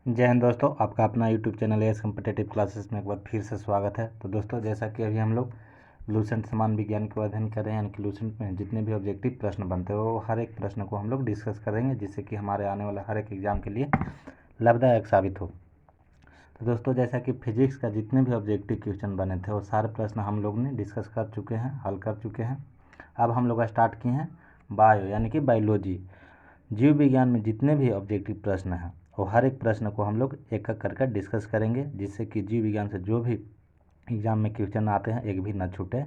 जय हिंद दोस्तों, आपका अपना YouTube channel S competitive classes में एक बार फिर से स्वागत है। तो दोस्तों, जैसा कि अभी हम लोग लूसेंट समान विज्ञान को अध्ययन कर रहे हैं, यानी कि लूसेंट में जितने भी ऑब्जेक्टिव प्रश्न बनते हैं वो हर एक प्रश्न को हम लोग डिस्कस करेंगे, जिससे कि हमारे आने वाला हर एक एग्जाम के लिए लाभदायक साबित हो। तो दोस्तों, जैसा कि फिजिक्स का जितने भी ऑब्जेक्टिव क्वेश्चन बने थे वो सारे प्रश्न हम लोग ने डिस्कस कर चुके हैं, हल कर चुके हैं। अब हम लोग स्टार्ट किए हैं बायो यानी कि बायोलॉजी, जीव विज्ञान में जितने भी ऑब्जेक्टिव प्रश्न हैं वो हर एक प्रश्न को हम लोग एक एक करके डिस्कस करेंगे, जिससे कि जीव विज्ञान से जो भी एग्ज़ाम में क्वेश्चन आते हैं एक भी ना छूटे।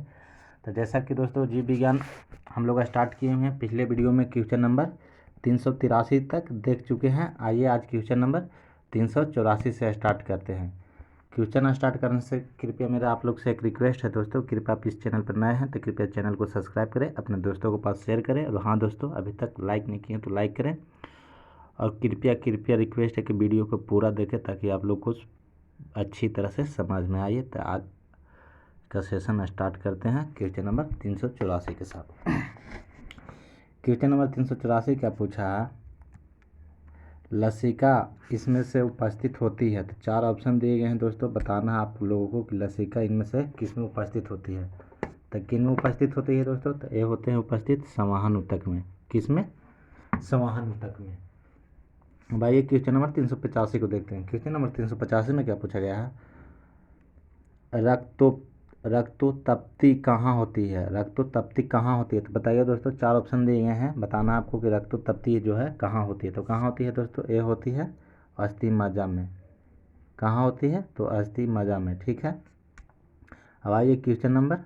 तो जैसा कि दोस्तों जीव विज्ञान हम लोग स्टार्ट किए हुए हैं, पिछले वीडियो में क्वेश्चन नंबर 383 तक देख चुके हैं। आइए आज क्वेश्चन नंबर 384 से स्टार्ट करते हैं। क्वेश्चन स्टार्ट करने से कृपया मेरा आप लोग से एक रिक्वेस्ट है दोस्तों, कृपया आप इस चैनल पर नए हैं तो कृपया चैनल को सब्सक्राइब करें, अपने दोस्तों के पास शेयर करें, और हाँ दोस्तों, अभी तक लाइक नहीं किए तो लाइक करें, और कृपया रिक्वेस्ट है कि वीडियो को पूरा देखें ताकि आप लोग को अच्छी तरह से समझ में आइए। तो आज का सेशन स्टार्ट करते हैं क्वेश्चन नंबर 384 के साथ। क्वेश्चन नंबर 384 क्या पूछा है? लसिका इसमें से उपस्थित होती है। तो चार ऑप्शन दिए गए हैं दोस्तों, बताना है आप लोगों को कि लसिका इनमें से किस में उपस्थित होती है। तो किन में उपस्थित होती है दोस्तों? तो ये होते हैं उपस्थित संवहन ऊतक में। किस में? संवहन ऊतक में। भाई क्वेश्चन नंबर 385 को देखते हैं। क्वेश्चन नंबर 385 में क्या पूछा गया है? रक्तोत्पत्ति कहाँ होती है? रक्तोत्पत्ति कहाँ होती है? तो बताइए दोस्तों, चार ऑप्शन दिए गए हैं, बताना आपको कि रक्तोत्पत्ति जो है कहाँ होती है। तो कहाँ होती है दोस्तों? ए होती है अस्थि मज्जा में। कहाँ होती है? तो अस्थि मज्जा में। ठीक है। अब आइए क्वेश्चन नंबर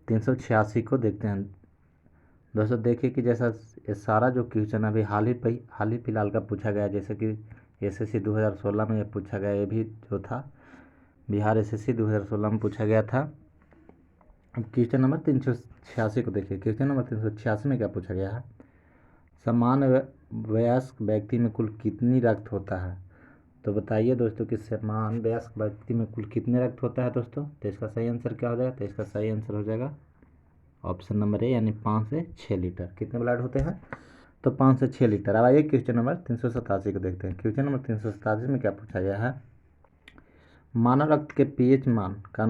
386 को देखते हैं। दोस्तों देखिए कि जैसा ये सारा जो क्वेश्चन अभी हाल ही फिलहाल का पूछा गया, जैसे कि एसएससी 2016 में ये पूछा गया, ये भी जो था बिहार एसएससी 2016 में पूछा गया था। अब क्वेश्चन नंबर 386 को देखिए। क्वेश्चन नंबर 386 में क्या पूछा गया है? सामान्य वयस्क व्यक्ति में कुल कितनी रक्त होता है? तो बताइए दोस्तों कि सामान्य वयस्क व्यक्ति में कुल कितने रक्त होता है दोस्तों? तो इसका सही आंसर क्या हो जाएगा? तो इसका सही आंसर हो जाएगा ऑप्शन नंबर ए, यानी 5 से 6 लीटर। कितने ब्लड होते हैं? तो 5 से 6 लीटर। अब आइए क्वेश्चन नंबर 387 को देखते हैं। क्वेश्चन नंबर 387 में क्या पूछा गया है? मानव रक्त के पीएच मान का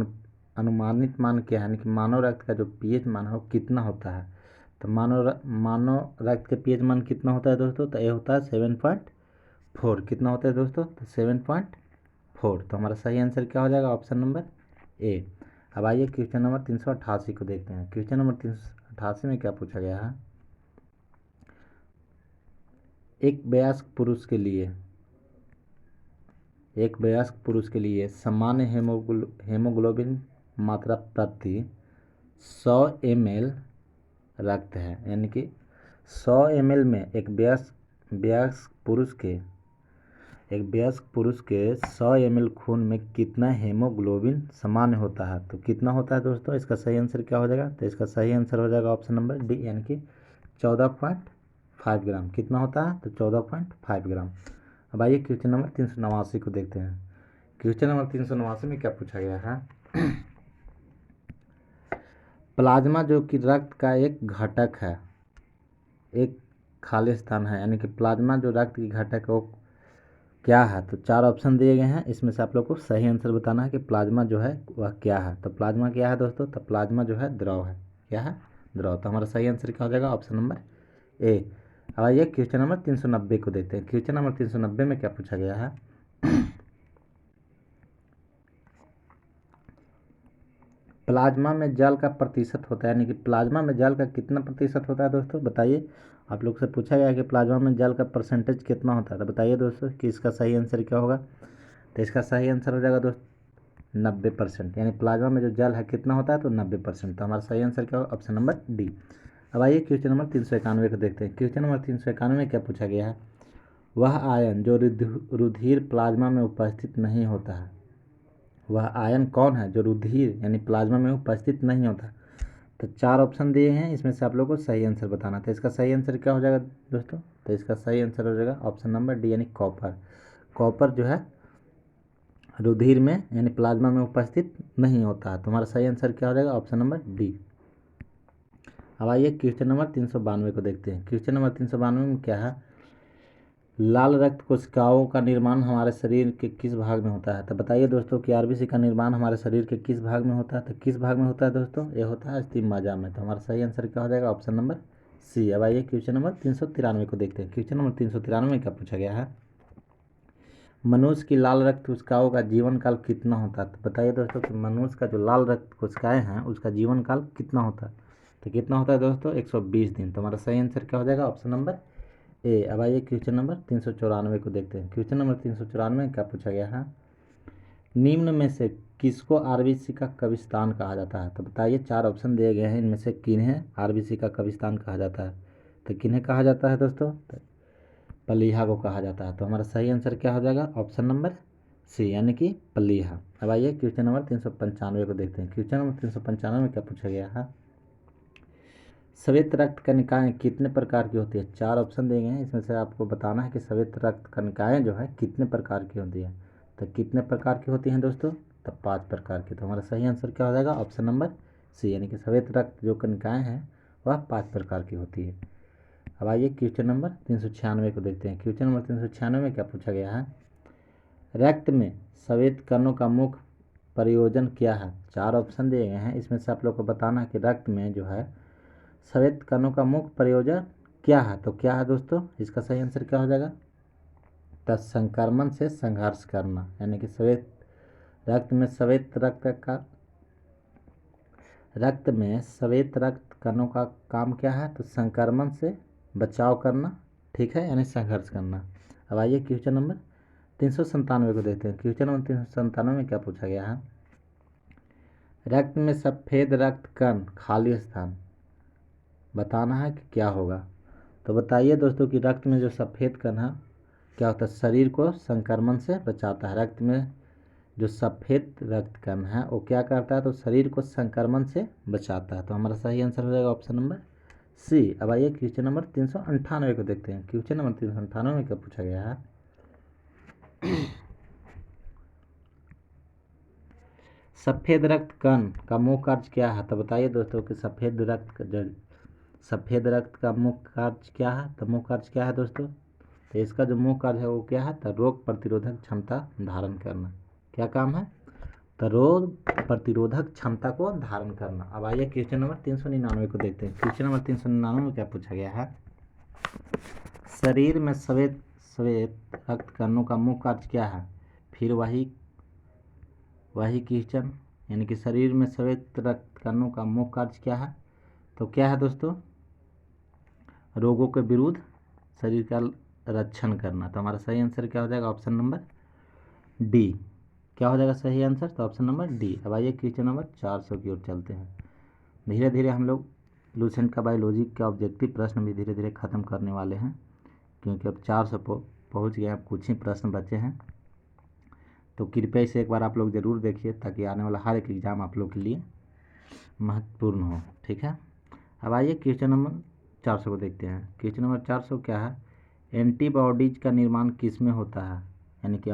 अनुमानित मान क्या है? यानी कि मानव रक्त का जो पीएच मान है वो कितना होता है? तो मानव रक्त के पीएच मान कितना होता है दोस्तों? तो ये होता है 7.4। कितना होता है दोस्तों? तो 7.4। तो हमारा सही आंसर क्या हो जाएगा? Option number A. अब आइए क्वेश्चन नंबर 388 को देखते हैं। क्वेश्चन नंबर 388 में क्या पूछा गया है? एक वयस्क पुरुष के लिए सामान्य हेमोग्लोबिन मात्रा प्रति 100 ml रक्त है, यानी कि 100 ml में एक वयस्क पुरुष के 100 ml खून में कितना हेमोग्लोबिन सामान्य होता है? तो कितना होता है दोस्तों? इसका सही आंसर क्या हो जाएगा? तो इसका सही आंसर हो जाएगा ऑप्शन नंबर डी, यानी कि 14.5 ग्राम। कितना होता है? तो 14.5 ग्राम। अब आइए क्वेश्चन नंबर 389 को देखते हैं। क्वेश्चन नंबर 389 में क्या पूछा गया है? प्लाज्मा जो कि रक्त का एक घटक है, एक खाली स्थान है, यानी कि प्लाज्मा जो रक्त की घटक है वो क्या है? तो चार ऑप्शन दिए गए हैं, इसमें से आप लोग को सही आंसर बताना है कि प्लाज्मा जो है वह क्या है। तो प्लाज्मा क्या है दोस्तों? तो प्लाज्मा जो है द्रव है। क्या है? द्रव। तो हमारा सही आंसर क्या हो जाएगा? Option number A. अब आइए क्वेश्चन नंबर 390 को देखते हैं। क्वेश्चन नंबर 390 में क्या पूछा गया है? प्लाज्मा में जल का प्रतिशत होता है, यानी कि प्लाज्मा में जल का कितना प्रतिशत होता है दोस्तों? बताइए। आप लोग से पूछा गया है कि प्लाज्मा में जल का परसेंटेज कितना होता है, तो बताइए दोस्तों कि इसका सही आंसर क्या होगा? तो इसका सही आंसर हो जाएगा दोस्तों 90%, यानी प्लाज्मा में जो जल है कितना होता है? तो 90%। तो हमारा सही आंसर क्या होगा? Option number D. अब आइए क्वेश्चन नंबर 391 को देखते हैं। क्वेश्चन नंबर 391 में क्या पूछा गया है? वह आयन जो रुधिर प्लाज्मा में उपस्थित नहीं होता है, वह आयन कौन है जो रुधिर यानी प्लाज्मा में उपस्थित नहीं होता? तो चार ऑप्शन दिए हैं, इसमें से आप लोगों को सही आंसर बताना था। इसका सही आंसर क्या हो जाएगा दोस्तों? तो इसका सही आंसर हो जाएगा ऑप्शन नंबर डी, यानी कॉपर। कॉपर जो है रुधिर में यानी प्लाज्मा में उपस्थित नहीं होता है। तो हमारा सही आंसर क्या हो जाएगा? Option number D. अब आइए क्वेश्चन नंबर 392 को देखते हैं। क्वेश्चन नंबर 392 में क्या है? लाल रक्त कोशिकाओं का निर्माण हमारे शरीर के किस भाग में होता है? तो बताइए दोस्तों कि आरबीसी का निर्माण हमारे शरीर के किस भाग में होता है? तो किस भाग में होता है दोस्तों? ये होता है अस्थिम मज्जा में। तो हमारा सही आंसर क्या हो जाएगा? Option number C. अब आइए क्वेश्चन नंबर 393 को देखते हैं। क्वेश्चन नंबर 393 में क्या पूछा गया है? मनुष्य की लाल रक्त कोशिकाओं का जीवन काल कितना होता है? तो बताइए दोस्तों कि मनुष्य का जो लाल रक्त कोशिकाएं हैं उसका जीवन काल कितना होता है? तो कितना होता है दोस्तों? 120 दिन। तो हमारा सही आंसर क्या हो जाएगा? Option number A. अब आइए क्वेश्चन नंबर 394 को देखते हैं। क्वेश्चन नंबर 394 में क्या पूछा गया है? निम्न में से किसको आरबीसी का कब्रिस्तान कहा जाता है? तो बताइए, चार ऑप्शन दिए गए हैं, इनमें से किन्हें आरबीसी का कब्रिस्तान कहा जाता है? तो किन्हें कहा जाता है दोस्तों? तो पलीहा को कहा जाता है। तो हमारा सही आंसर क्या हो जाएगा? ऑप्शन नंबर सी, यानी कि पलीहा। अब आइए क्वेश्चन नंबर 395 को देखते हैं। क्वेश्चन नंबर 395 में क्या पूछा गया है? श्वेत रक्त कणिकाएं कितने प्रकार की होती है? चार ऑप्शन दिए गए हैं, इसमें से आपको बताना है कि श्वेत रक्त कणिकाएं जो है कितने प्रकार की होती है। तो कितने प्रकार की होती हैं दोस्तों? तो 5 प्रकार की। तो हमारा सही आंसर क्या हो जाएगा? ऑप्शन नंबर सी, यानी कि श्वेत रक्त जो कणिकाएं हैं वह 5 प्रकार की होती है। अब आइए क्वेश्चन नंबर 396 को देखते हैं। क्वेश्चन नंबर 396 में क्या पूछा गया है? रक्त में श्वेत कणों का मुख्य प्रयोजन क्या है? चार ऑप्शन दिए गए हैं, इसमें से आप लोग को बताना है कि रक्त में जो है श्वेत कणों का मुख्य प्रयोजन क्या है? तो क्या है दोस्तों? इसका सही आंसर क्या हो जाएगा? तो संक्रमण से संघर्ष करना, यानी कि श्वेत रक्त में श्वेत रक्त कणों का काम क्या है? तो संक्रमण से बचाव करना, ठीक है, यानी संघर्ष करना। अब आइए क्वेश्चन नंबर 397 को देखते हैं। क्वेश्चन नंबर 397 में क्या पूछा गया है? रक्त में सफेद रक्त कण खाली स्थान बताना है कि क्या होगा? तो बताइए दोस्तों कि रक्त में जो सफ़ेद कण है क्या होता है? शरीर को संक्रमण से बचाता है। रक्त में जो सफ़ेद रक्त कण है वो क्या करता है? तो शरीर को संक्रमण से बचाता है। तो हमारा सही आंसर हो जाएगा ऑप्शन नंबर सी। अब आइए क्वेश्चन नंबर 398 को देखते हैं। क्वेश्चन नंबर 398 में क्या पूछा गया है? सफ़ेद रक्त कण का मुख्य कार्य क्या है? तो बताइए दोस्तों कि सफ़ेद रक्त का मुख्य कार्य क्या है? तो मुख्य कार्य क्या है दोस्तों? तो इसका जो मुख्य कार्य है वो क्या है? तो रोग प्रतिरोधक क्षमता धारण करना। क्या काम है? तो रोग प्रतिरोधक क्षमता को धारण करना। अब आइए क्वेश्चन नंबर 399 को देखते हैं। क्वेश्चन नंबर 399 में क्या पूछा गया है? शरीर में श्वेत रक्त कणों का मुख्य कार्य क्या है? फिर वही क्वेश्चन, यानी कि शरीर में श्वेत रक्त कणों का मुख्य कार्य क्या है? तो क्या है दोस्तों? रोगों के विरुद्ध शरीर का रक्षण करना। तो हमारा सही आंसर क्या हो जाएगा? Option number D. क्या हो जाएगा सही आंसर? तो ऑप्शन नंबर डी। अब आइए क्वेश्चन नंबर 400 की ओर चलते हैं। धीरे धीरे हम लोग लूसेंट का बायोलॉजी का ऑब्जेक्टिव प्रश्न भी धीरे धीरे ख़त्म करने वाले हैं, क्योंकि अब 400 पहुँच गए, अब कुछ ही प्रश्न बचे हैं। तो कृपया इसे एक बार आप लोग ज़रूर देखिए, ताकि आने वाला हर एक एग्ज़ाम आप लोग के लिए महत्वपूर्ण हो, ठीक है। अब आइए क्वेश्चन नंबर 400 को देखते हैं। क्वेश्चन नंबर 400 क्या है? एंटीबॉडीज का निर्माण किस में होता है? यानी कि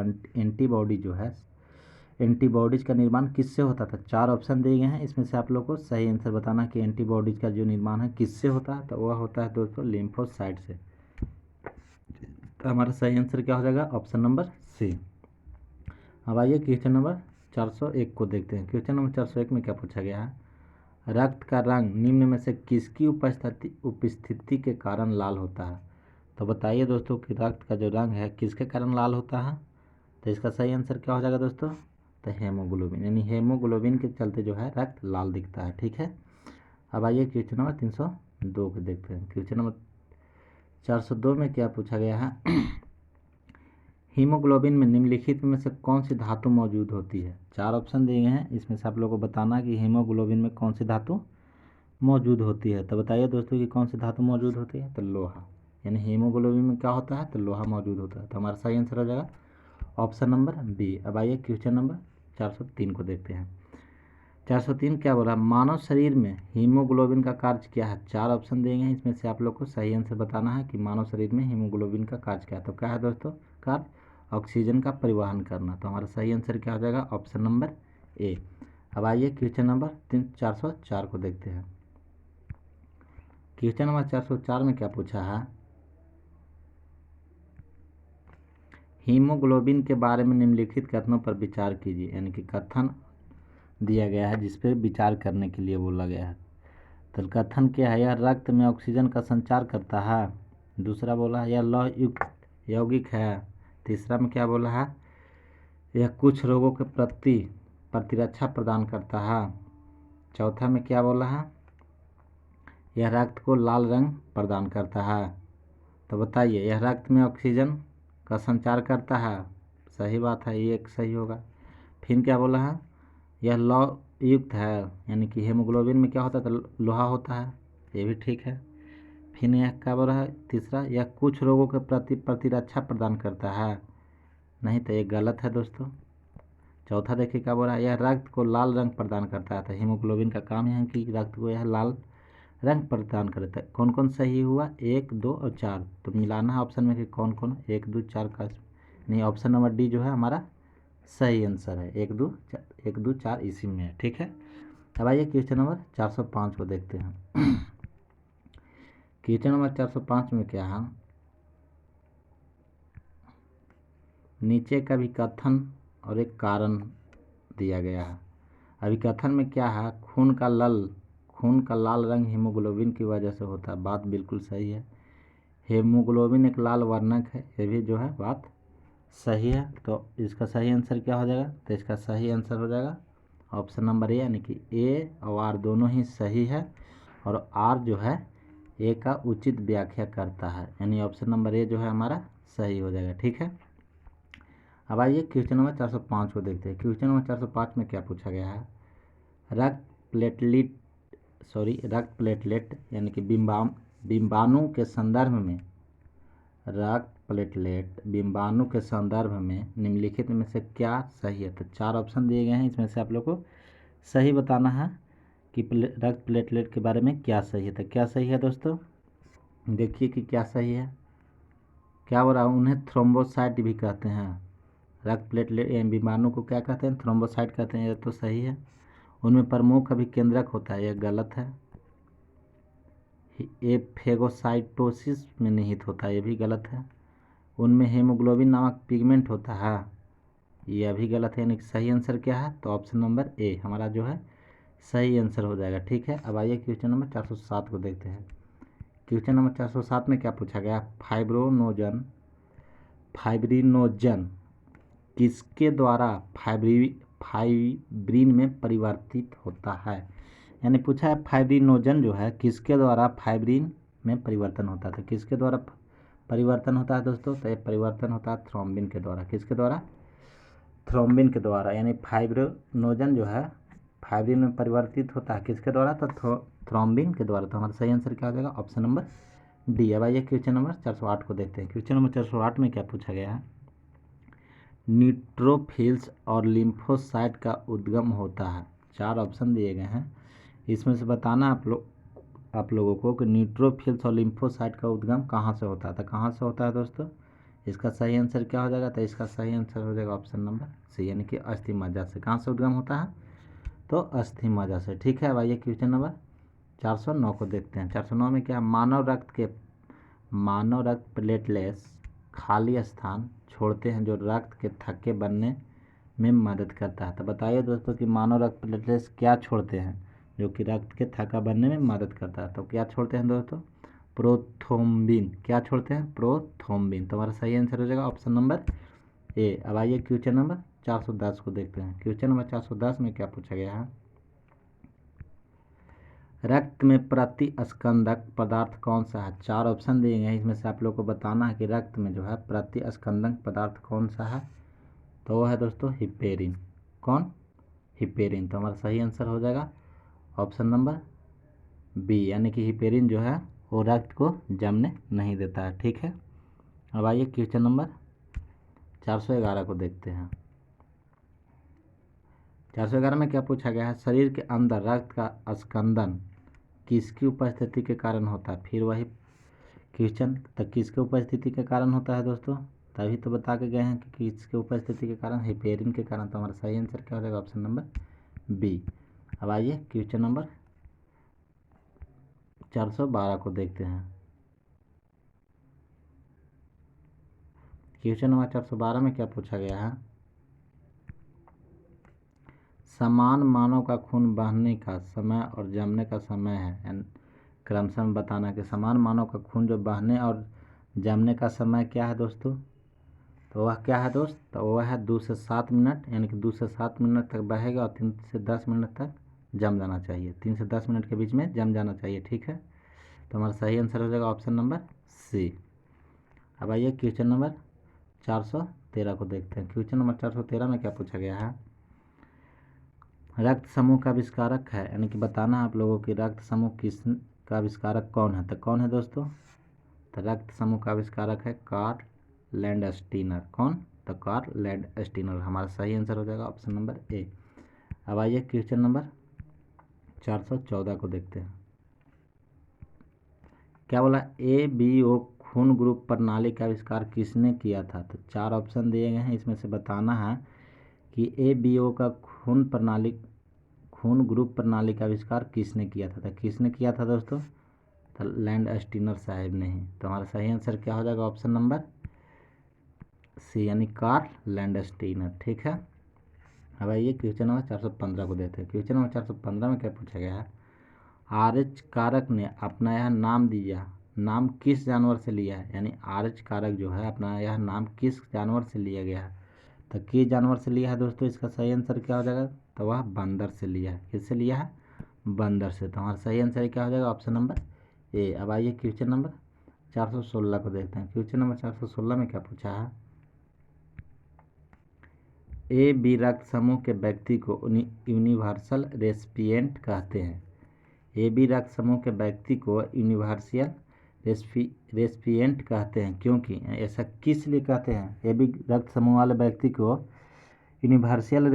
एंटीबॉडीज का निर्माण किससे होता था? चार ऑप्शन दिए गए हैं, इसमें से आप लोग को सही आंसर बताना कि एंटीबॉडीज का जो निर्माण है किससे होता है। तो वह होता है दोस्तों लिम्फोसाइट से। तो हमारा सही आंसर क्या हो जाएगा? Option number C. अब आइए क्वेश्चन नंबर 401 को देखते हैं। क्वेश्चन नंबर 401 में क्या पूछा गया है? रक्त का रंग निम्न में से किसकी उपस्थिति के कारण लाल होता है? तो बताइए दोस्तों कि रक्त का जो रंग है किसके कारण लाल होता है? तो इसका सही आंसर क्या हो जाएगा दोस्तों? तो हेमोग्लोबिन, यानी हेमोग्लोबिन के चलते जो है रक्त लाल दिखता है, ठीक है। अब आइए क्वेश्चन नंबर 302 को देखते हैं। क्वेश्चन नंबर 402 में क्या पूछा गया है? हीमोग्लोबिन में निम्नलिखित में से कौन सी धातु मौजूद होती है? चार ऑप्शन दिए गए हैं, इसमें से आप लोगों को बताना कि हीमोग्लोबिन में कौन सी धातु मौजूद होती है। तो बताइए दोस्तों कि कौन सी धातु मौजूद होती है? तो लोहा, यानी हीमोग्लोबिन में क्या होता है? तो लोहा मौजूद होता है। तो हमारा सही आंसर हो जाएगा ऑप्शन नंबर बी। अब आइए क्वेश्चन नंबर 403 को देखते हैं। 403 क्या बोला? मानव शरीर में हीमोग्लोबिन का कार्य क्या है? चार ऑप्शन दिए हैं, इसमें से आप लोग को सही आंसर बताना है कि मानव शरीर में हीमोग्लोबिन का कार्य क्या है। तो क्या है दोस्तों? कार्य ऑक्सीजन का परिवहन करना। तो हमारा सही आंसर क्या हो जाएगा? Option number A. अब आइए क्वेश्चन नंबर 404 को देखते हैं। क्वेश्चन नंबर 404 में क्या पूछा है? हीमोग्लोबिन के बारे में निम्नलिखित कथनों पर विचार कीजिए, यानी कि कथन दिया गया है जिस पे विचार करने के लिए बोला गया है। तो कथन क्या है, यह रक्त में ऑक्सीजन का संचार करता है। दूसरा बोला है यह लौह युक्त यौगिक है। तीसरा में क्या बोला है, यह कुछ रोगों के प्रति प्रतिरक्षा प्रदान करता है। चौथा में क्या बोला है, यह रक्त को लाल रंग प्रदान करता है। तो बताइए, यह रक्त में ऑक्सीजन का संचार करता है। सही बात है, ये एक सही होगा। फिर क्या बोला है, यह लौह युक्त है, यानी कि हेमोग्लोबिन में क्या होता है, तो लोहा होता है, ये भी ठीक है। फिर यह क्या बोला है, तीसरा, यह कुछ रोगों के प्रति प्रतिरक्षा प्रदान करता है, नहीं तो ये गलत है दोस्तों। चौथा देखिए क्या बोला है, यह रक्त को लाल रंग प्रदान करता है। तो हीमोग्लोबिन का काम है कि रक्त को यह लाल रंग प्रदान करता है। कौन कौन सही हुआ, 1, 2 और 4। तो मिलाना है ऑप्शन में कि कौन कौन 1, 2, 4 का नहीं, ऑप्शन नंबर डी जो है हमारा सही आंसर है। 1, 2, 1, 2, 4 इसी में है, ठीक है। अब आइए क्वेश्चन नंबर 405 को देखते हैं। क्वेश्चन नंबर 405 में क्या है, नीचे का भी कथन और एक कारण दिया गया है। अभी कथन में क्या है, खून का लाल रंग हीमोग्लोबिन की वजह से होता है। बात बिल्कुल सही है, हीमोग्लोबिन एक लाल वर्णक है, ये भी जो है बात सही है। तो इसका सही आंसर क्या हो जाएगा, तो इसका सही आंसर हो जाएगा ऑप्शन नंबर ए, यानी कि ए और आर दोनों ही सही है, और आर जो है ए का उचित व्याख्या करता है, यानी ऑप्शन नंबर ए जो है हमारा सही हो जाएगा, ठीक है। अब आइए क्वेश्चन नंबर 405 को देखते हैं। क्वेश्चन नंबर 405 में क्या पूछा गया है, रक्त प्लेटलेट यानी कि बिंबाणु के संदर्भ में निम्नलिखित में से क्या सही है। तो 4 ऑप्शन दिए गए हैं, इसमें से आप लोग को सही बताना है कि रक्त प्लेटलेट के बारे में क्या सही है। तो क्या सही है दोस्तों, देखिए कि क्या सही है। क्या हो रहा है, उन्हें थ्रोम्बोसाइट भी कहते हैं। रक्त प्लेटलेट बिंबाणु को क्या कहते हैं, थ्रोम्बोसाइट कहते हैं, ये तो सही है। उनमें प्रमुख अभिकेंद्रक होता है, यह गलत है। ये फेगोसाइटोसिस में निहित होता है, ये भी गलत है। उनमें हेमोग्लोबिन नामक पिगमेंट होता है, यह भी गलत है। यानी सही आंसर क्या है, तो ऑप्शन नंबर ए हमारा जो है सही आंसर हो जाएगा, ठीक है। अब आइए क्वेश्चन नंबर 407 को देखते हैं। क्वेश्चन नंबर 407 में क्या पूछा गया, फाइब्रिनोजन किसके द्वारा फाइब्रिन में परिवर्तित होता है। यानी पूछा है फाइब्रिनोजन जो है किसके द्वारा फाइब्रिन में परिवर्तन होता है। तो किसके द्वारा परिवर्तन होता है दोस्तों, तो ये परिवर्तन होता है थ्रोम्बिन के द्वारा। किसके द्वारा, थ्रोम्बिन के द्वारा। यानी फाइब्रिनोजन जो है फाइब्रिन में परिवर्तित होता है किसके द्वारा, तो थ्रोम्बिन के द्वारा। तो हमारा सही आंसर क्या हो जाएगा, ऑप्शन नंबर डी। अब आइए क्वेश्चन नंबर 408 को देखते हैं। क्वेश्चन नंबर 408 में क्या पूछा गया है, न्यूट्रोफिल्स और लिम्फोसाइट का उद्गम होता है। 4 ऑप्शन दिए गए हैं, इसमें से बताना आप लोगों को कि न्यूट्रोफिल्स और लिम्फोसाइट का उद्गम कहाँ से होता है। तो कहाँ से होता है दोस्तों, इसका सही आंसर क्या हो जाएगा, तो इसका सही आंसर हो जाएगा ऑप्शन नंबर सी, यानी कि अस्थि मज्जा से। कहाँ से उद्गम होता है, तो अस्थि मज्जा से, ठीक है। अब आइए क्वेश्चन नंबर 409 को देखते हैं। 409 में क्या, मानव रक्त प्लेटलेट्स खाली स्थान छोड़ते हैं जो रक्त के थक्के बनने में मदद करता है। तो बताइए दोस्तों कि मानव रक्त प्लेटलेट्स क्या छोड़ते हैं जो कि रक्त के थक्का बनने में मदद करता है। तो क्या छोड़ते हैं दोस्तों, प्रोथ्रोम्बिन। क्या छोड़ते हैं, प्रोथ्रोम्बिन। तो हमारा सही आंसर हो जाएगा ऑप्शन नंबर ए। अब आइए क्वेश्चन नंबर 410 को देखते हैं। क्वेश्चन नंबर 410 में क्या पूछा गया है, रक्त में प्रतिस्कंदक पदार्थ कौन सा है। 4 ऑप्शन दिए गए हैं, इसमें से आप लोग को बताना है कि रक्त में जो है प्रतिस्कंदक पदार्थ कौन सा है। तो वो है दोस्तों हिपेरिन। कौन, हिपेरिन। तो हमारा सही आंसर हो जाएगा ऑप्शन नंबर बी, यानी कि हिपेरिन जो है वो रक्त को जमने नहीं देता है, ठीक है। अब आइए क्वेश्चन नंबर 411 को देखते हैं। 411 में क्या पूछा गया है, शरीर के अंदर रक्त का स्कंदन किसकी उपस्थिति के कारण होता है। फिर वही क्वेश्चन, तो किसके उपस्थिति के कारण होता है दोस्तों, तभी तो बता के गए हैं कि किसके उपस्थिति के कारण, हिपेरिन के कारण। तो हमारा सही आंसर क्या हो जाएगा, ऑप्शन नंबर बी। अब आइए क्वेश्चन नंबर 412 को देखते हैं। क्वेश्चन नंबर 412 में क्या पूछा गया है? समान मानव का खून बहने का समय और जमने का समय है, क्रमशः बताना कि समान मानव का खून जो बहने और जमने का समय क्या है दोस्तों? तो वह क्या है दोस्त? तो वह है 2 से 7 मिनट, यानी कि 2 से 7 मिनट तक बहेगा और 3 से 10 मिनट तक जम जाना चाहिए। 3 से 10 मिनट के बीच में जम जाना चाहिए, ठीक है। तो हमारा सही आंसर हो जाएगा ऑप्शन नंबर सी। अब आइए क्वेश्चन नंबर 413 को देखते हैं। क्वेश्चन नंबर 413 में क्या पूछा गया है? रक्त समूह का आविष्कारक है, यानी कि बताना आप लोगों की रक्त समूह किस का आविष्कारक कौन है। तो कौन है दोस्तों? तो रक्त समूह का आविष्कारक है कार्ल लैंडस्टीनर। कौन? तो कार्ल लैंडस्टीनर। हमारा सही आंसर हो जाएगा ऑप्शन नंबर ए। अब आइए क्वेश्चन नंबर 414 को देखते हैं। क्या बोला? ABO खून ग्रुप प्रणाली का आविष्कार किसने किया था? तो 4 ऑप्शन दिए गए हैं, इसमें से बताना है कि ABO का खून ग्रुप प्रणाली का आविष्कार किसने किया था। तो किसने किया था दोस्तों? तो लैंडस्टीनर साहब ने ही। तो हमारा सही आंसर क्या हो जाएगा? ऑप्शन नंबर सी, यानी कार्ल लैंडस्टीनर, ठीक है। अब आइए क्वेश्चन नंबर 415 को देखते हैं। क्वेश्चन नंबर 415 में क्या पूछा गया है? आर्च कारक ने अपना यह नाम दिया, नाम किस जानवर से लिया है? यानी आर्च कारक जो है अपना यह नाम किस जानवर से लिया गया है? तो किस जानवर से लिया है दोस्तों? इसका सही आंसर क्या हो जाएगा? तो वह बंदर से लिया है। किससे लिया है? बंदर से। तो हमारा सही आंसर क्या हो जाएगा? Option number A. अब आइए क्वेश्चन नंबर 416 को देखते हैं। क्वेश्चन नंबर 416 में क्या पूछा है? AB रक्त समूह के व्यक्ति को यूनिवर्सल रेसिपिएंट कहते हैं। AB रक्त समूह के व्यक्ति को यूनिवर्सल रेसिपिएंट कहते हैं, क्योंकि ऐसा किस लिए कहते हैं? AB रक्त समूह वाले व्यक्ति को यूनिवर्सल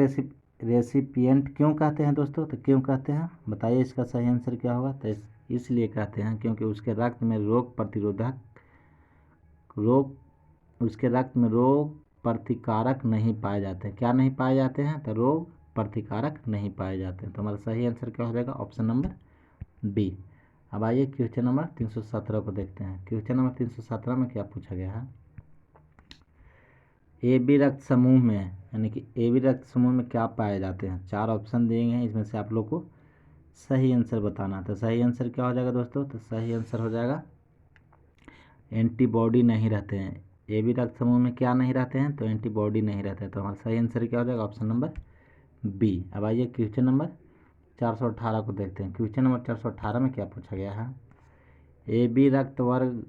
रेसिपिएंट क्यों कहते हैं दोस्तों? तो क्यों कहते हैं बताइए, इसका सही आंसर क्या होगा? तो इसलिए कहते हैं क्योंकि उसके रक्त में रोग प्रतिकारक नहीं पाए जाते हैं। क्या नहीं पाए जाते हैं? तो रोग प्रतिकारक नहीं पाए जाते हैं। तो हमारा सही आंसर क्या हो जाएगा? Option number B. अब आइए क्वेश्चन नंबर 317 को देखते हैं। क्वेश्चन नंबर 317 में क्या पूछा गया है? AB रक्त समूह में, यानी कि AB रक्त समूह में क्या पाए जाते हैं? 4 ऑप्शन दिए गए हैं, इसमें से आप लोग को सही आंसर बताना। तो सही आंसर क्या हो जाएगा दोस्तों? तो सही आंसर हो जाएगा एंटीबॉडी नहीं रहते हैं। AB रक्त समूह में क्या नहीं रहते हैं? तो एंटीबॉडी नहीं रहते हैं। तो हमारा सही आंसर क्या हो जाएगा? Option number B. अब आइए क्वेश्चन नंबर 418 को देखते हैं। क्वेश्चन नंबर 418 में क्या पूछा गया है? AB रक्त वर्ग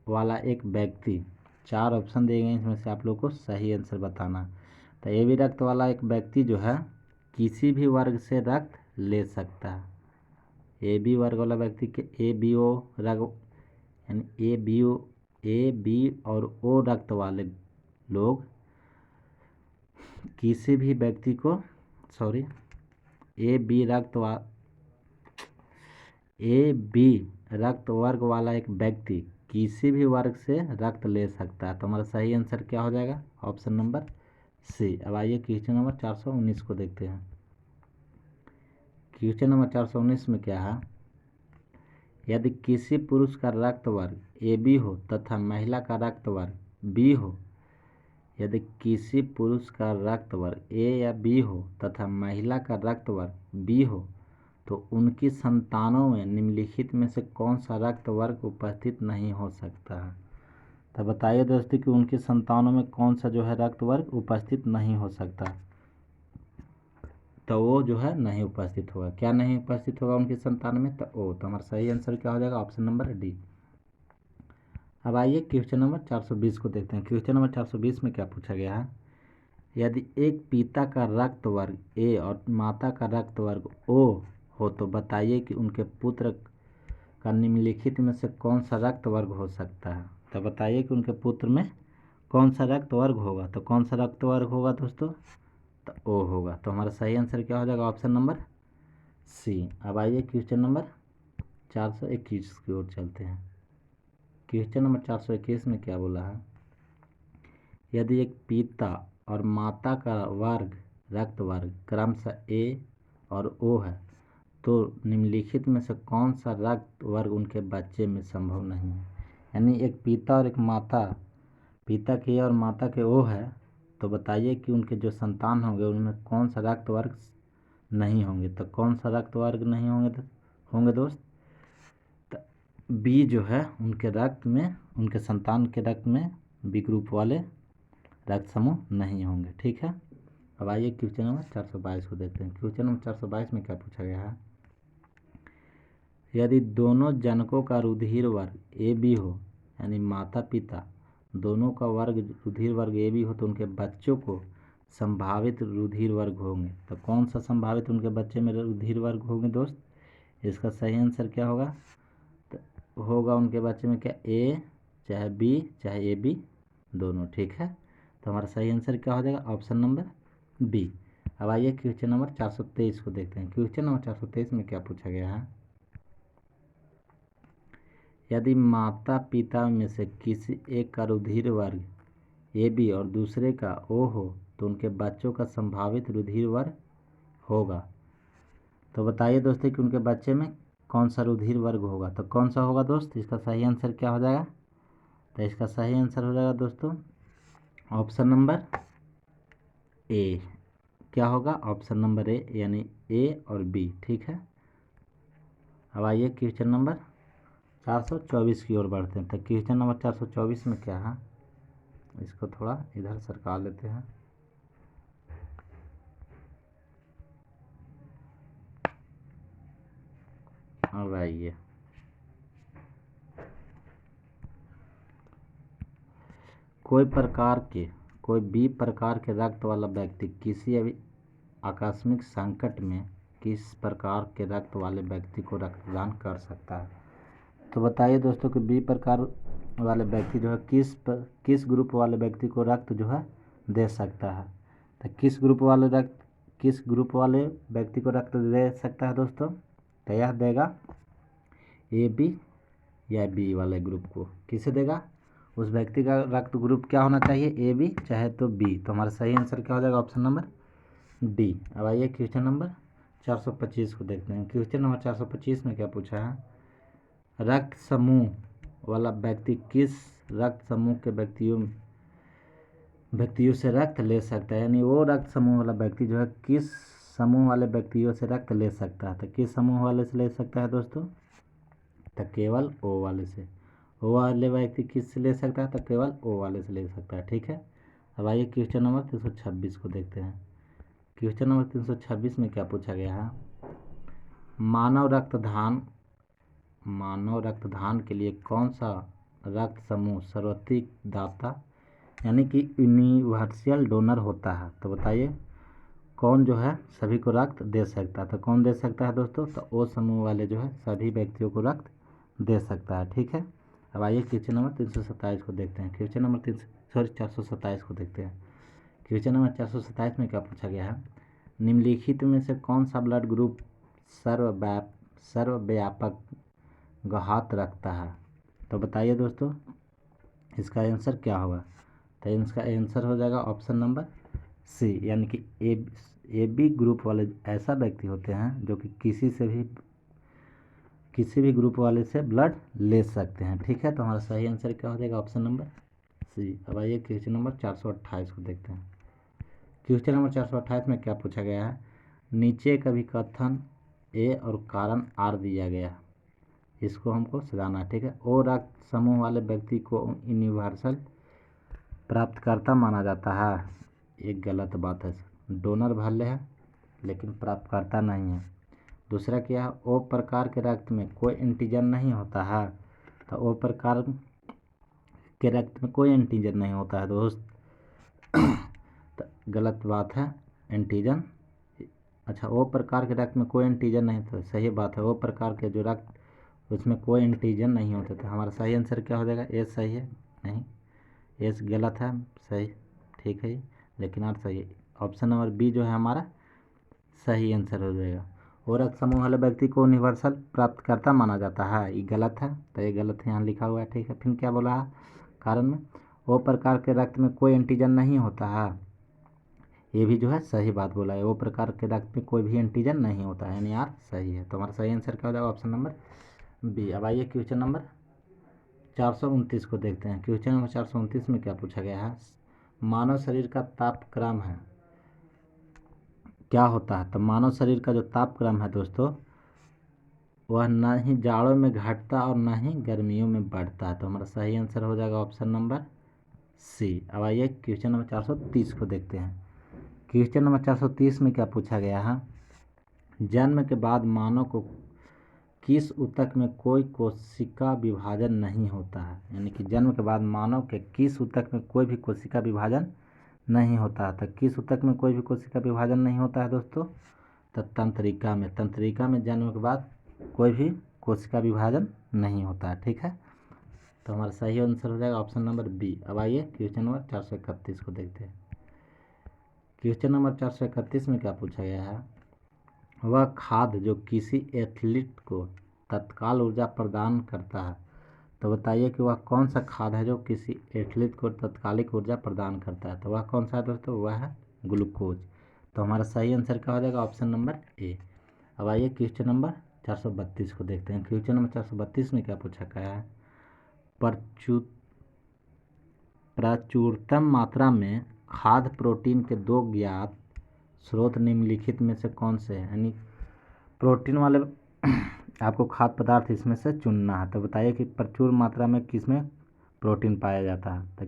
वाला एक व्यक्ति, 4 ऑप्शन दिए गए हैं, इसमें से आप लोग को सही आंसर बताना। तो AB रक्त वाला एक व्यक्ति जो है किसी भी वर्ग से रक्त ले सकता है। AB वर्ग वाला व्यक्ति के ABO रक्त, यानी AB और O रक्त वाले लोग किसी भी व्यक्ति को AB रक्त वर्ग वाला एक व्यक्ति किसी भी वर्ग से रक्त ले सकता है। तो हमारा सही आंसर क्या हो जाएगा? Option number C. अब आइए क्वेश्चन नंबर 419 को देखते हैं। क्वेश्चन नंबर 419 में क्या है? यदि किसी पुरुष का रक्त वर्ग AB हो तथा महिला का रक्त वर्ग B हो, यदि किसी पुरुष का रक्त वर्ग A या B हो तथा महिला का रक्त वर्ग B हो, तो उनकी संतानों में निम्नलिखित में से कौन सा रक्त वर्ग उपस्थित नहीं हो सकता है? तो बताइए दोस्तों कि उनकी संतानों में कौन सा जो है रक्त वर्ग उपस्थित नहीं हो सकता? तो वो जो है नहीं उपस्थित होगा। क्या नहीं उपस्थित होगा उनकी संतान में? तो ओ। तो हमारा सही आंसर क्या हो जाएगा? Option number D. अब आइए क्वेश्चन नंबर 420 को देखते हैं। क्वेश्चन नंबर 420 में क्या पूछा गया है? यदि एक पिता का रक्त वर्ग ए और माता का रक्त वर्ग ओ हो, तो बताइए कि उनके पुत्र का निम्नलिखित में से कौन सा रक्त वर्ग हो सकता है? तो बताइए कि उनके पुत्र में कौन सा रक्त वर्ग होगा? तो कौन सा रक्त वर्ग होगा दोस्तों? तो ओ होगा। तो हमारा सही आंसर क्या हो जाएगा? Option number C. अब आइए क्वेश्चन नंबर 421 की ओर चलते हैं। क्वेश्चन नंबर 421 में क्या बोला है? यदि एक पिता और माता का रक्त वर्ग क्रमशः ए और ओ है, तो निम्नलिखित में से कौन सा रक्त वर्ग उनके बच्चे में संभव नहीं है? यानी एक पिता और एक माता पिता के ए और माता के ओ है, तो बताइए कि उनके जो संतान होंगे उनमें कौन सा रक्त वर्ग नहीं होंगे। तो कौन सा रक्त वर्ग नहीं होंगे दोस्त? बी जो है उनके रक्त में, उनके संतान के रक्त में बी ग्रुप वाले रक्त समूह नहीं होंगे। ठीक है, अब आइए क्वेश्चन नंबर 422 को देखते हैं। क्वेश्चन नंबर 422 में क्या पूछा गया है? यदि दोनों जनकों का रुधिर वर्ग ए बी हो, यानी माता पिता दोनों का वर्ग रुधिर वर्ग ए बी हो, तो उनके बच्चों को संभावित रुधिर वर्ग होंगे। तो कौन सा संभावित उनके बच्चे में रुधिर वर्ग होंगे दोस्त? इसका सही आंसर क्या होगा? तो होगा उनके बच्चे में क्या, ए चाहे बी चाहे ए बी दोनों। ठीक है, तो हमारा सही आंसर क्या हो जाएगा? Option number B. अब आइए क्वेश्चन नंबर 423 को देखते हैं। क्वेश्चन नंबर 423 में क्या पूछा गया है? यदि माता पिता में से किसी एक का रुधिर वर्ग ए बी और दूसरे का ओ हो, तो उनके बच्चों का संभावित रुधिर वर्ग होगा। तो बताइए दोस्तों कि उनके बच्चे में कौन सा रुधिर वर्ग होगा। तो कौन सा होगा दोस्त? इसका सही आंसर क्या हो जाएगा? तो इसका सही आंसर हो जाएगा दोस्तों ऑप्शन नंबर ए। क्या होगा? ऑप्शन नंबर ए, यानी ए और बी। ठीक है, अब आइए क्वेश्चन नंबर 424 की ओर बढ़ते हैं। तो क्वेश्चन नंबर 424 में क्या है, इसको थोड़ा इधर सरका लेते हैं। अब आइए, कोई बी प्रकार के रक्त वाला व्यक्ति किसी अभी आकस्मिक संकट में किस प्रकार के रक्त वाले व्यक्ति को रक्तदान कर सकता है। तो बताइए दोस्तों कि बी प्रकार वाले व्यक्ति जो है किस ग्रुप वाले व्यक्ति को रक्त जो है दे सकता है। तो किस ग्रुप वाले व्यक्ति को रक्त दे सकता है दोस्तों? तो यह देगा ए बी या बी वाले ग्रुप को। किसे देगा? उस व्यक्ति का रक्त ग्रुप क्या होना चाहिए? ए बी चाहे तो बी। तो हमारा सही आंसर क्या हो जाएगा? Option number D. अब आइए क्वेश्चन नंबर 425 को देखते हैं। क्वेश्चन नंबर 425 में क्या पूछा है? रक्त समूह वाला व्यक्ति किस रक्त समूह के व्यक्तियों से रक्त ले सकता है, यानी वो रक्त समूह वाला व्यक्ति जो है किस समूह वाले व्यक्तियों से रक्त ले सकता है। तो किस समूह वाले से ले सकता है दोस्तों? तो केवल ओ वाले से। ओ वाले व्यक्ति किस से ले सकता है? तो केवल ओ वाले से ले सकता है। ठीक है, अब आइए क्वेश्चन नंबर 326 को देखते हैं। क्वेश्चन नंबर 326 में क्या पूछा गया है? मानव रक्तदान के लिए कौन सा रक्त समूह सर्वाधिक दाता, यानी कि यूनिवर्सल डोनर होता है। तो बताइए कौन जो है सभी को रक्त दे सकता है। तो कौन दे सकता है दोस्तों? तो ओ समूह वाले जो है सभी व्यक्तियों को रक्त दे सकता है। ठीक है, अब आइए क्वेश्चन नंबर 327 को देखते हैं। क्वेश्चन नंबर 427 को देखते हैं। क्वेश्चन नंबर 427 में क्या पूछा गया है? निम्नलिखित में से कौन सा ब्लड ग्रुप सर्वव्यापक घात रखता है। तो बताइए दोस्तों इसका आंसर क्या होगा। तो इसका आंसर हो जाएगा ऑप्शन नंबर सी, यानी कि ए बी ग्रुप वाले ऐसा व्यक्ति होते हैं जो कि किसी भी ग्रुप वाले से ब्लड ले सकते हैं। ठीक है, तो हमारा सही आंसर क्या हो जाएगा? Option number C. अब आइए क्वेश्चन नंबर 428 को देखते हैं। क्वेश्चन नंबर 428 में क्या पूछा गया है? नीचे का भी कथन ए और कारण आर दिया गया है, इसको हमको सजाना है। ठीक है, ओ रक्त समूह वाले व्यक्ति को यूनिवर्सल प्राप्तकर्ता माना जाता है। एक गलत बात है, डोनर भले है लेकिन प्राप्तकर्ता नहीं है। दूसरा क्या है? ओ प्रकार के रक्त में कोई एंटीजन नहीं होता है। तो ओ प्रकार के रक्त में कोई एंटीजन नहीं होता है दोस्त। तो गलत बात है, एंटीजन। अच्छा, ओ प्रकार के रक्त में कोई एंटीजन नहीं, तो सही बात है, ओ प्रकार के जो रक्त उसमें कोई एंटीजन नहीं होते। तो हमारा सही आंसर क्या हो जाएगा? ए सही है, नहीं ए गलत है, सही ठीक है लेकिन आर सही है। ऑप्शन नंबर बी जो है हमारा सही आंसर हो जाएगा। और रक्त समूह वाले व्यक्ति को यूनिवर्सल प्राप्तकर्ता माना जाता है, ये गलत है, तो ये गलत है यहाँ लिखा हुआ है। ठीक है, फिर क्या बोला है कारण में? वो प्रकार के रक्त में कोई एंटीजन नहीं होता है, ये भी जो है सही बात बोला है। वो प्रकार के रक्त में कोई भी एंटीजन नहीं होता है, यानी यार सही है। तो हमारा सही आंसर क्या हो जाएगा? Option number B. अब आइए क्वेश्चन नंबर 429 को देखते हैं। क्वेश्चन नंबर 429 में क्या पूछा गया है, मानव शरीर का तापक्रम है क्या होता है। तो मानव शरीर का जो तापक्रम है दोस्तों, वह न ही जाड़ों में घटता और न ही गर्मियों में बढ़ता है। तो हमारा सही आंसर हो जाएगा ऑप्शन नंबर सी। अब आइए क्वेश्चन नंबर 430 को देखते हैं। क्वेश्चन नंबर 430 में क्या पूछा गया है, जन्म के बाद मानव को किस ऊतक में कोई कोशिका विभाजन नहीं होता है। यानी कि जन्म के बाद मानव के किस ऊतक में कोई भी कोशिका विभाजन नहीं होता है। तो किस ऊतक में कोई भी कोशिका विभाजन नहीं होता है दोस्तों, तो तंत्रिका में। तंत्रिका में जन्म के बाद कोई भी कोशिका विभाजन नहीं होता है। ठीक है, तो हमारा सही आंसर हो जाएगा ऑप्शन नंबर बी। अब आइए क्वेश्चन नंबर 431 को देखते हैं। क्वेश्चन नंबर 431 में क्या पूछा गया है, वह खाद्य जो किसी एथलीट को तत्काल ऊर्जा प्रदान करता है। तो बताइए कि वह कौन सा खाद्य है जो किसी एथलीट को तत्कालिक ऊर्जा प्रदान करता है। तो वह कौन सा है दोस्तों, वह है ग्लूकोज। तो हमारा सही आंसर क्या हो जाएगा ऑप्शन नंबर ए। अब आइए क्वेश्चन नंबर 432 को देखते हैं। क्वेश्चन नंबर 432 में क्या पूछा गया है, प्रचुरतम मात्रा में खाद्य प्रोटीन के दो ज्ञात स्रोत निम्नलिखित में से कौन से हैं। यानी प्रोटीन वाले आपको खाद्य पदार्थ इसमें से चुनना है। तो बताइए कि प्रचुर मात्रा में किस में प्रोटीन पाया जाता है। तो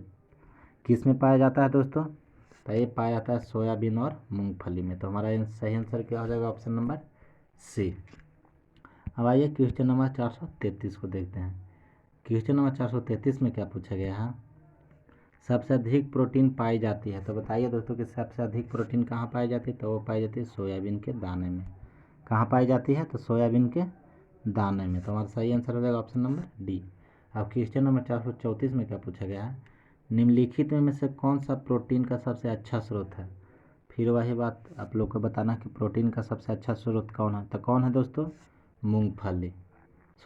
किस में पाया जाता है दोस्तों, तो ये पाया जाता है सोयाबीन और मूंगफली में। तो हमारा सही आंसर क्या हो जाएगा ऑप्शन नंबर सी। अब आइए क्वेश्चन नंबर 433 को देखते हैं। क्वेश्चन नंबर 433 में क्या पूछा गया है, सबसे अधिक प्रोटीन पाई जाती है। तो बताइए दोस्तों कि सबसे अधिक प्रोटीन कहाँ पाई जाती है। तो वो पाई जाती है सोयाबीन के दाने में। कहाँ पाई जाती है, तो सोयाबीन के दाने में। तो हमारा सही आंसर हो जाएगा ऑप्शन नंबर डी। अब क्वेश्चन नंबर 434 में क्या पूछा गया है, निम्नलिखित में से कौन सा प्रोटीन का सबसे अच्छा स्रोत है। फिर वही बात आप लोग को बताना कि प्रोटीन का सबसे अच्छा स्रोत कौन है। तो कौन है दोस्तों, मूंगफली।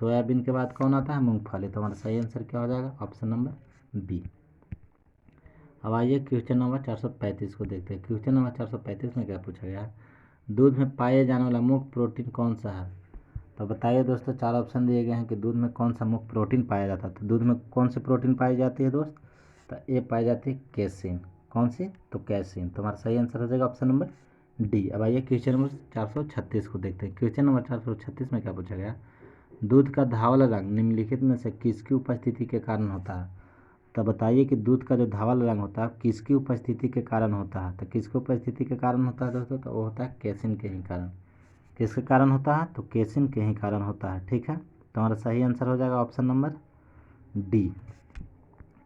सोयाबीन के बाद कौन आता है, मूंगफली। तो हमारा सही आंसर क्या हो जाएगा ऑप्शन नंबर बी। अब आइए क्वेश्चन नंबर 435 को देखते हैं। क्वेश्चन नंबर 435 में क्या पूछा गया है, दूध में पाए जाने वाला मुख्य प्रोटीन कौन सा है। तो बताइए दोस्तों, चार ऑप्शन दिए गए हैं कि दूध में कौन सा मुख्य प्रोटीन पाया जाता है। तो दूध में कौन सी प्रोटीन पाई जाती है दोस्त, तो ए पाई जाती है कैसीन। कौन सी, तो कैसीन। तो हमारा सही आंसर हो जाएगा ऑप्शन नंबर डी। अब आइए क्वेश्चन नंबर 436 को देखते हैं। क्वेश्चन नंबर 436 में क्या पूछा गया, दूध का धावल रंग निम्नलिखित में से किसकी उपस्थिति के कारण होता है। तो बताइए कि दूध का जो धावल रंग होता है किसकी उपस्थिति के कारण होता है। तो किसकी उपस्थिति के कारण होता है दोस्तों, तो वो होता है कैसीन के ही कारण। किसके कारण होता है, तो कैसीन के ही कारण होता है। ठीक है, तो हमारा सही आंसर हो जाएगा ऑप्शन नंबर डी।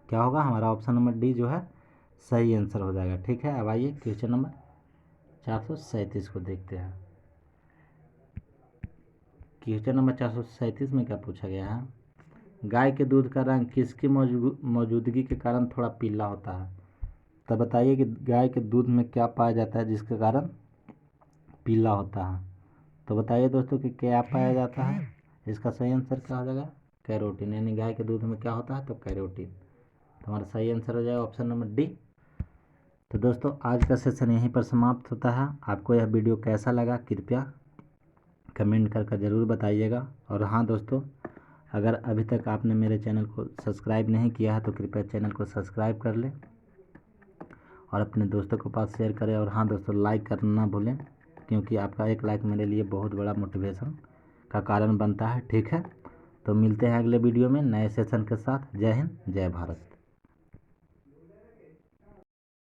क्या होगा, हमारा ऑप्शन नंबर डी जो है सही आंसर हो जाएगा। ठीक है, अब आइए क्वेश्चन नंबर 437 को देखते हैं। क्वेश्चन नंबर 437 में क्या पूछा गया है, गाय के दूध का रंग किसकी मौजूदगी के कारण थोड़ा पीला होता है। तो बताइए कि गाय के दूध में क्या पाया जाता है जिसके कारण पीला होता है। तो बताइए दोस्तों कि क्या पाया जाता है। इसका सही आंसर क्या हो जाएगा, कैरोटीन। यानी गाय के दूध में क्या होता है, तो कैरोटीन। तो हमारा सही आंसर हो जाएगा ऑप्शन नंबर डी। तो दोस्तों आज का सेशन यहीं पर समाप्त होता है। आपको यह वीडियो कैसा लगा कृपया कमेंट करके ज़रूर बताइएगा। और हाँ दोस्तों, अगर अभी तक आपने मेरे चैनल को सब्सक्राइब नहीं किया है तो कृपया चैनल को सब्सक्राइब कर लें और अपने दोस्तों के पास शेयर करें। और हाँ दोस्तों, लाइक करना ना भूलें, क्योंकि आपका एक लाइक मेरे लिए बहुत बड़ा मोटिवेशन का कारण बनता है। ठीक है, तो मिलते हैं अगले वीडियो में नए सेशन के साथ। जय हिंद, जय भारत।